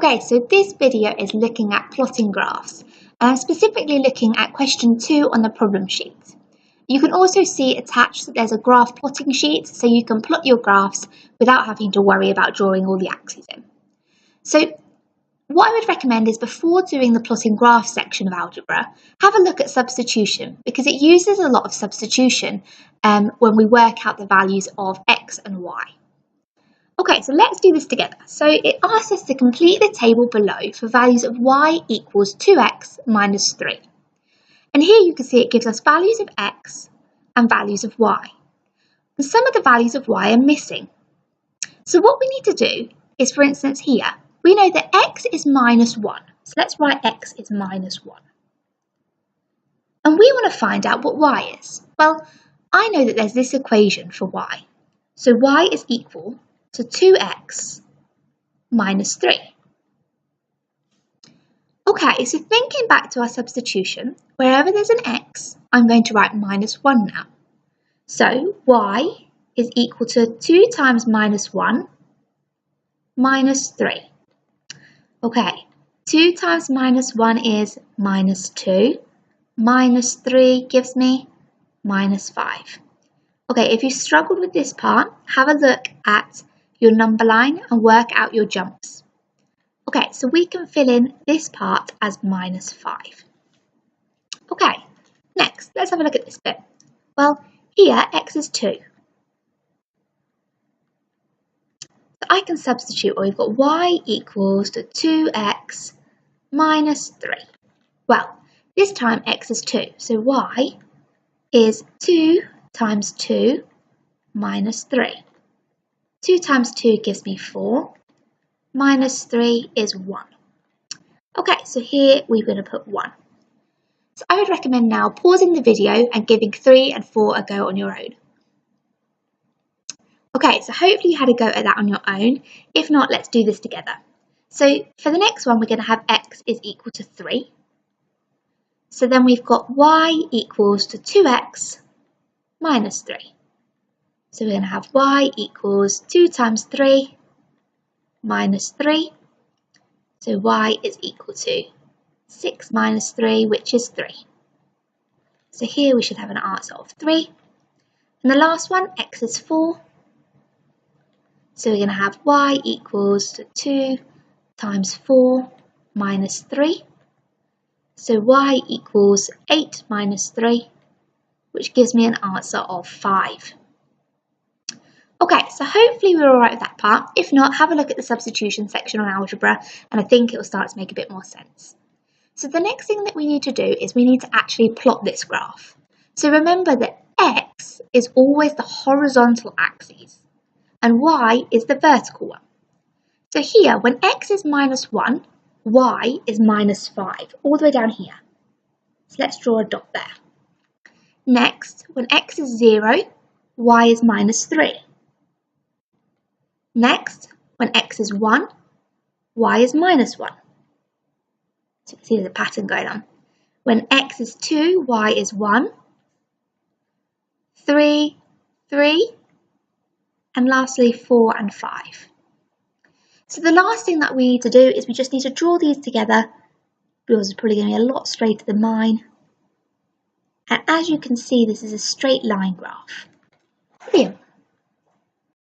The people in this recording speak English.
Okay, so this video is looking at plotting graphs, and specifically looking at question 2 on the problem sheet. You can also see attached that there's a graph plotting sheet, so you can plot your graphs without having to worry about drawing all the axes in. So what I would recommend is before doing the plotting graph section of algebra, have a look at substitution, because it uses a lot of substitution when we work out the values of x and y. Okay, so let's do this together. So it asks us to complete the table below for values of y equals 2x minus 3. And here you can see it gives us values of x and values of y. And some of the values of y are missing. So what we need to do is, for instance here, we know that x is minus 1. So let's write x is minus 1. And we want to find out what y is. Well, I know that there's this equation for y. So y is equal to 2x minus 3. Okay, so thinking back to our substitution, wherever there's an x, I'm going to write minus 1 now. So y is equal to 2 times minus 1 minus 3. Okay, 2 times minus 1 is minus 2. Minus 3 gives me minus 5. Okay, if you struggled with this part, have a look at your number line and work out your jumps. Okay, so we can fill in this part as minus 5. Okay, next, let's have a look at this bit. Well, here x is 2. So I can substitute, or we've got y equals to 2x minus 3. Well, this time x is 2, so y is 2 times 2 minus 3. 2 times 2 gives me 4, minus 3 is 1. Okay, so here we're going to put 1. So I would recommend now pausing the video and giving 3 and 4 a go on your own. Okay, so hopefully you had a go at that on your own. If not, let's do this together. So for the next one, we're going to have x is equal to 3. So then we've got y equals to 2x minus 3. So we're going to have y equals 2 times 3 minus 3. So y is equal to 6 minus 3, which is 3. So here we should have an answer of 3. And the last one, x is 4. So we're going to have y equals to 2 times 4 minus 3. So y equals 8 minus 3, which gives me an answer of 5. Okay, so hopefully we're all right with that part. If not, have a look at the substitution section on algebra, and I think it will start to make a bit more sense. So the next thing that we need to do is we need to actually plot this graph. So remember that x is always the horizontal axis, and y is the vertical one. So here, when x is minus 1, y is minus 5, all the way down here. So let's draw a dot there. Next, when x is 0, y is minus 3. Next, when x is 1, y is minus 1. So you can see there's a pattern going on. When x is 2, y is 1. 3, 3. And lastly, 4 and 5. So the last thing that we need to do is we just need to draw these together. Yours is probably going to be a lot straighter than mine. And as you can see, this is a straight line graph. Brilliant.